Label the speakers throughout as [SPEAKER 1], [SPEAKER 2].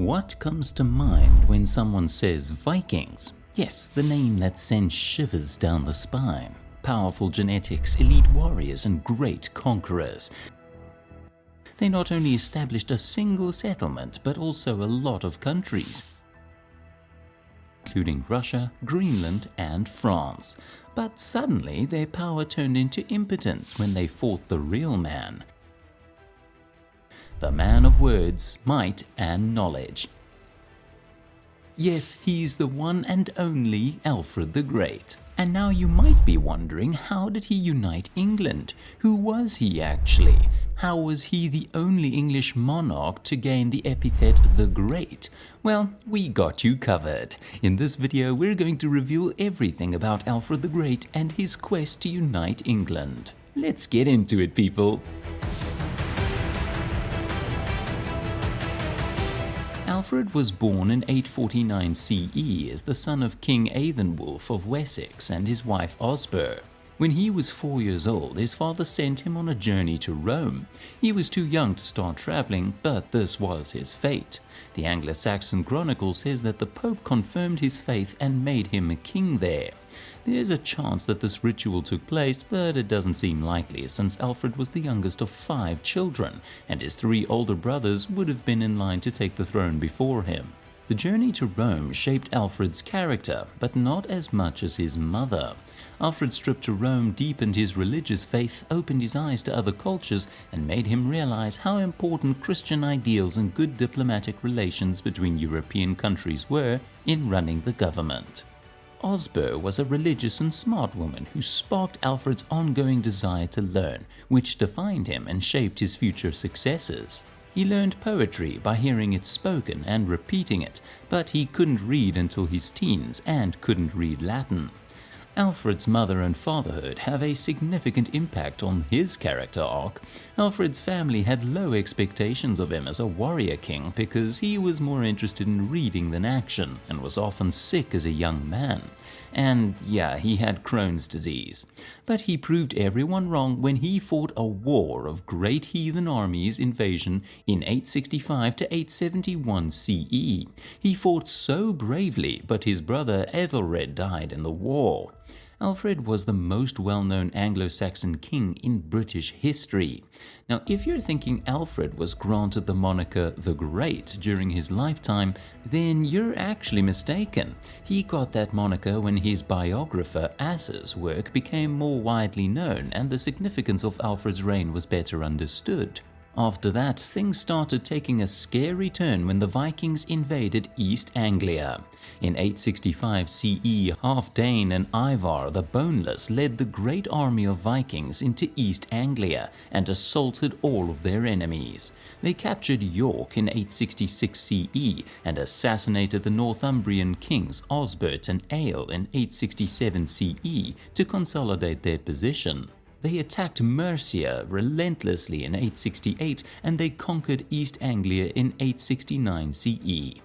[SPEAKER 1] What comes to mind when someone says Vikings? Yes, the name that sends shivers down the spine. Powerful genetics, elite warriors, and great conquerors. They not only established a single settlement, but also a lot of countries, including Russia, Greenland, and France. But suddenly their power turned into impotence when they fought the real man. The man of words, might, and knowledge. Yes, he's the one and only Alfred the Great. And now you might be wondering, how did he unite England? Who was he actually? How was he the only English monarch to gain the epithet the Great? Well, we got you covered. In this video, we're going to reveal everything about Alfred the Great and his quest to unite England. Let's get into it, people. Alfred was born in 849 CE as the son of King Aethelwulf of Wessex and his wife Osburh. When he was 4 years old, his father sent him on a journey to Rome. He was too young to start traveling, but this was his fate. The anglo-saxon chronicle says that the Pope confirmed his faith and made him a king there. There's a chance that this ritual took place, but it doesn't seem likely since Alfred was the youngest of 5 children, and his 3 older brothers would have been in line to take the throne before him. The journey to Rome shaped Alfred's character, but not as much as his mother. Alfred's trip to Rome deepened his religious faith, opened his eyes to other cultures, and made him realize how important Christian ideals and good diplomatic relations between European countries were in running the government. Osburh was a religious and smart woman who sparked Alfred's ongoing desire to learn, which defined him and shaped his future successes. He learned poetry by hearing it spoken and repeating it, but he couldn't read until his teens and couldn't read Latin. Alfred's mother and fatherhood have a significant impact on his character arc. Alfred's family had low expectations of him as a warrior king because he was more interested in reading than action and was often sick as a young man. And yeah, he had Crohn's disease. But he proved everyone wrong when he fought a war of great heathen armies invasion in 865 to 871 CE. He fought so bravely, but his brother Ethelred died in the war. Alfred was the most well-known Anglo-Saxon king in British history. Now, if you're thinking Alfred was granted the moniker the Great during his lifetime, then you're actually mistaken. He got that moniker when his biographer Asser's work became more widely known and the significance of Alfred's reign was better understood. After that, things started taking a scary turn when the Vikings invaded East Anglia. In 865 CE, Halfdane and Ivar the Boneless led the great army of Vikings into East Anglia and assaulted all of their enemies. They captured York in 866 CE and assassinated the Northumbrian kings Osbert and Aelle in 867 CE to consolidate their position. They attacked Mercia relentlessly in 868 and they conquered East Anglia in 869 CE.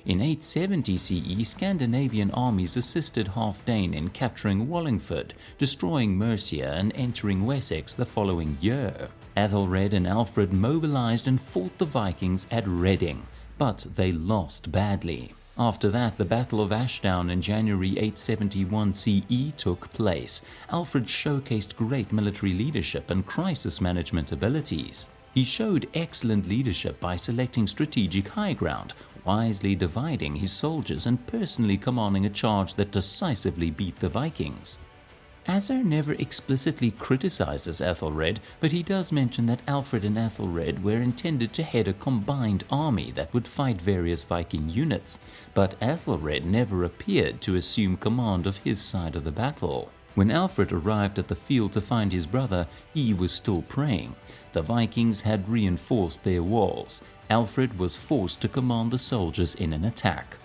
[SPEAKER 1] In 870 CE, Scandinavian armies assisted Halfdane in capturing Wallingford, destroying Mercia and entering Wessex the following year. Ethelred and Alfred mobilized and fought the Vikings at Reading, but they lost badly. After that, the Battle of Ashdown in January 871 CE took place. Alfred showcased great military leadership and crisis management abilities. He showed excellent leadership by selecting strategic high ground, wisely dividing his soldiers and personally commanding a charge that decisively beat the Vikings. Asser never explicitly criticizes Ethelred, but he does mention that Alfred and Ethelred were intended to head a combined army that would fight various Viking units, but Ethelred never appeared to assume command of his side of the battle. When Alfred arrived at the field to find his brother, he was still praying. The Vikings had reinforced their walls. Alfred was forced to command the soldiers in an attack.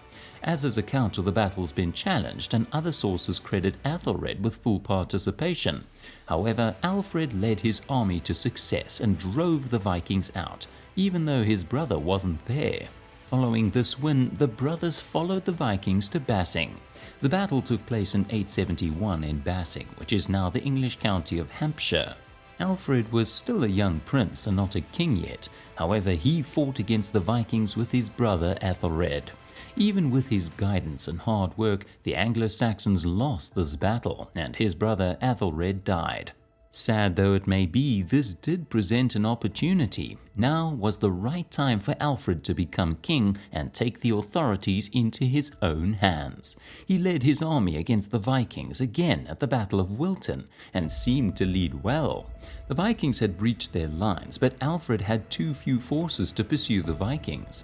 [SPEAKER 1] Asser's account of the battle's been challenged and other sources credit Ethelred with full participation. However, Alfred led his army to success and drove the Vikings out, even though his brother wasn't there. Following this win, the brothers followed the Vikings to Basing. The battle took place in 871 in Basing, which is now the English county of Hampshire. Alfred was still a young prince and not a king yet. However, he fought against the Vikings with his brother Ethelred. Even with his guidance and hard work, the Anglo-Saxons lost this battle, and his brother Ethelred died. Sad though it may be, this did present an opportunity. Now was the right time for Alfred to become king and take the authorities into his own hands. He led his army against the Vikings again at the Battle of Wilton and seemed to lead well. The Vikings had breached their lines, but Alfred had too few forces to pursue the Vikings.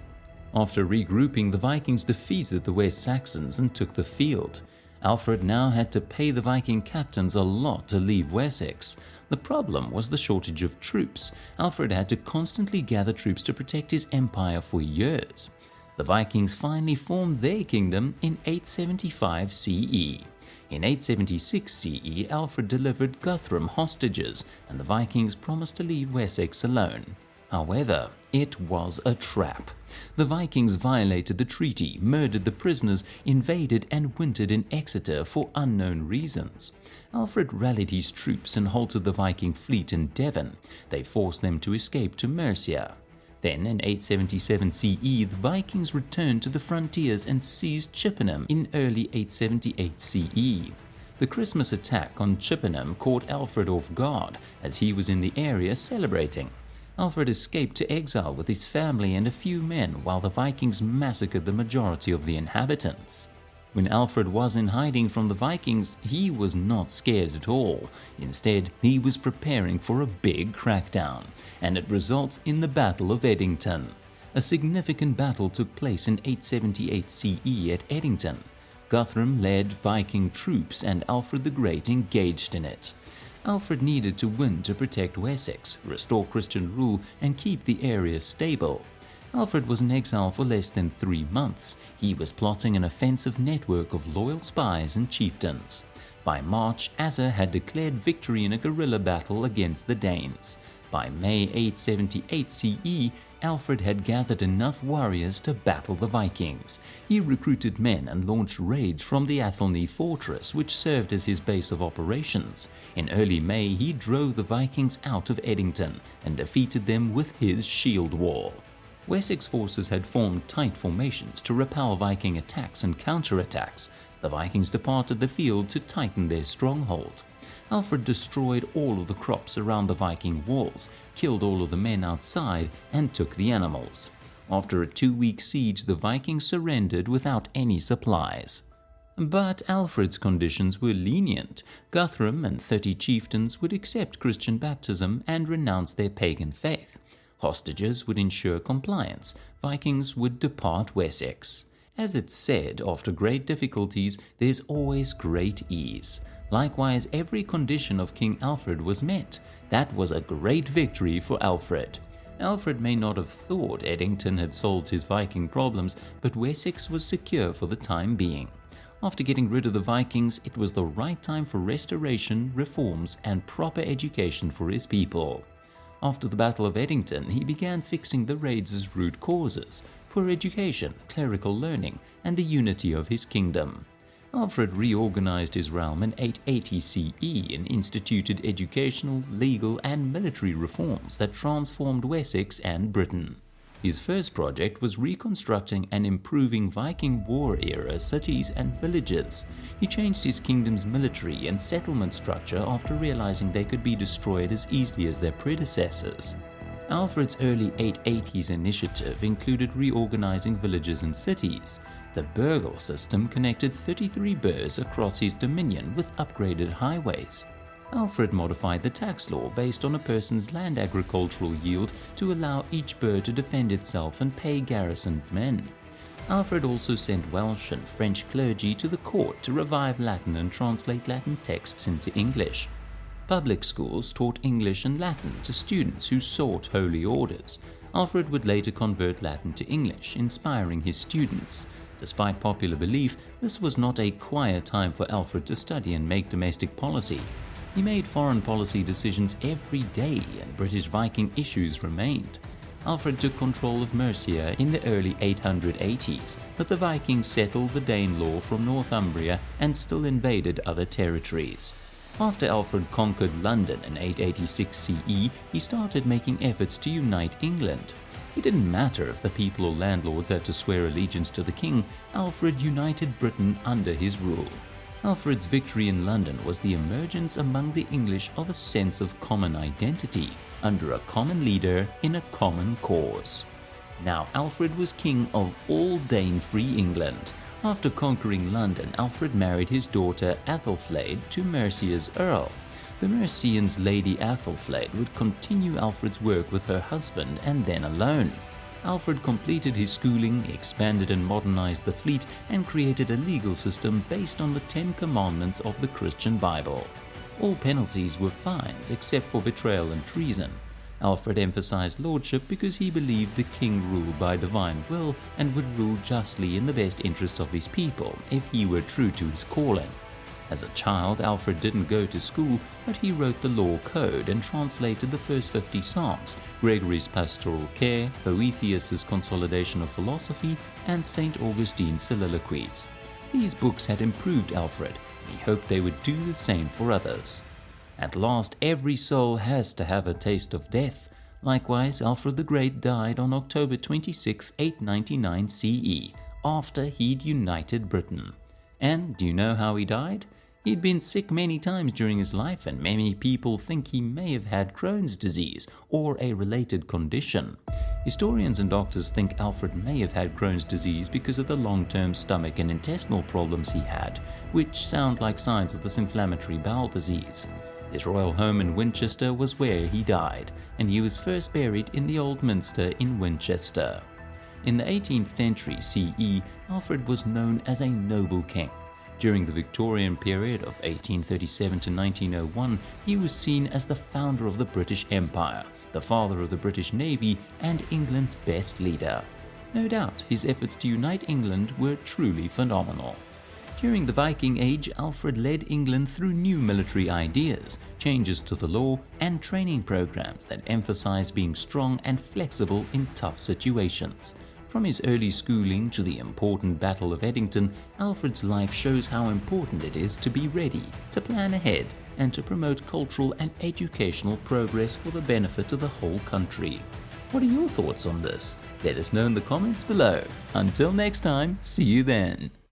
[SPEAKER 1] After regrouping, the Vikings defeated the West Saxons and took the field. Alfred now had to pay the Viking captains a lot to leave Wessex. The problem was the shortage of troops. Alfred had to constantly gather troops to protect his empire for years. The Vikings finally formed their kingdom in 875 CE. In 876 CE, Alfred delivered Guthrum hostages, and the Vikings promised to leave Wessex alone. However, it was a trap. The Vikings violated the treaty, murdered the prisoners, invaded and wintered in Exeter for unknown reasons. Alfred rallied his troops and halted the Viking fleet in Devon. They forced them to escape to Mercia. Then, in 877 CE, the Vikings returned to the frontiers and seized Chippenham in early 878 CE. The Christmas attack on Chippenham caught Alfred off guard, as he was in the area celebrating. Alfred escaped to exile with his family and a few men while the Vikings massacred the majority of the inhabitants. When Alfred was in hiding from the Vikings, he was not scared at all. Instead, he was preparing for a big crackdown, and it results in the Battle of Edington. A significant battle took place in 878 CE at Edington. Guthrum led Viking troops and Alfred the Great engaged in it. Alfred needed to win to protect Wessex, restore Christian rule, and keep the area stable. Alfred was in exile for less than 3 months. He was plotting an offensive network of loyal spies and chieftains. By March, Asa had declared victory in a guerrilla battle against the Danes. By May 878 CE, Alfred had gathered enough warriors to battle the Vikings. He recruited men and launched raids from the Athelney fortress, which served as his base of operations. In early May, he drove the Vikings out of Edington and defeated them with his shield wall. Wessex forces had formed tight formations to repel Viking attacks and counterattacks. The Vikings departed the field to tighten their stronghold. Alfred destroyed all of the crops around the Viking walls, killed all of the men outside, and took the animals. After a 2-week siege, the Vikings surrendered without any supplies. But Alfred's conditions were lenient. Guthrum and 30 chieftains would accept Christian baptism and renounce their pagan faith. Hostages would ensure compliance. Vikings would depart Wessex. As it's said, after great difficulties, there's always great ease. Likewise, every condition of King Alfred was met. That was a great victory for Alfred. Alfred may not have thought Edington had solved his Viking problems, but Wessex was secure for the time being. After getting rid of the Vikings, it was the right time for restoration, reforms, and proper education for his people. After the Battle of Edington, he began fixing the raids' root causes: poor education, clerical learning, and the unity of his kingdom. Alfred reorganized his realm in 880 CE and instituted educational, legal, and military reforms that transformed Wessex and Britain. His first project was reconstructing and improving Viking War-era cities and villages. He changed his kingdom's military and settlement structure after realizing they could be destroyed as easily as their predecessors. Alfred's early 880s initiative included reorganizing villages and cities. The burgh system connected 33 burghs across his dominion with upgraded highways. Alfred modified the tax law based on a person's land agricultural yield to allow each burgh to defend itself and pay garrisoned men. Alfred also sent Welsh and French clergy to the court to revive Latin and translate Latin texts into English. Public schools taught English and Latin to students who sought holy orders. Alfred would later convert Latin to English, inspiring his students. Despite popular belief, this was not a quiet time for Alfred to study and make domestic policy. He made foreign policy decisions every day, and British Viking issues remained. Alfred took control of Mercia in the early 880s, but the Vikings settled the Danelaw from Northumbria and still invaded other territories. After Alfred conquered London in 886 CE, he started making efforts to unite England. It didn't matter if the people or landlords had to swear allegiance to the king, Alfred united Britain under his rule. Alfred's victory in London was the emergence among the English of a sense of common identity, under a common leader in a common cause. Now Alfred was king of all Dane-free England. After conquering London, Alfred married his daughter Athelflaed to Mercia's Earl. The Mercians' Lady Athelflaed would continue Alfred's work with her husband and then alone. Alfred completed his schooling, expanded and modernized the fleet, and created a legal system based on the 10 Commandments of the Christian Bible. All penalties were fines except for betrayal and treason. Alfred emphasized lordship because he believed the king ruled by divine will and would rule justly in the best interests of his people if he were true to his calling. As a child, Alfred didn't go to school, but he wrote the law code and translated the first 50 Psalms, Gregory's Pastoral Care, Boethius's Consolidation of Philosophy, and St. Augustine's Soliloquies. These books had improved Alfred, and he hoped they would do the same for others. At last, every soul has to have a taste of death. Likewise, Alfred the Great died on October 26, 899 CE, after he'd united Britain. And do you know how he died? He'd been sick many times during his life, and many people think he may have had Crohn's disease or a related condition. Historians and doctors think Alfred may have had Crohn's disease because of the long-term stomach and intestinal problems he had, which sound like signs of this inflammatory bowel disease. His royal home in Winchester was where he died, and he was first buried in the Old Minster in Winchester. In the 18th century CE, Alfred was known as a noble king. During the Victorian period of 1837 to 1901, he was seen as the founder of the British Empire, the father of the British Navy, and England's best leader. No doubt, his efforts to unite England were truly phenomenal. During the Viking Age, Alfred led England through new military ideas, changes to the law, and training programs that emphasized being strong and flexible in tough situations. From his early schooling to the important Battle of Edington, Alfred's life shows how important it is to be ready, to plan ahead, and to promote cultural and educational progress for the benefit of the whole country. What are your thoughts on this? Let us know in the comments below. Until next time, see you then.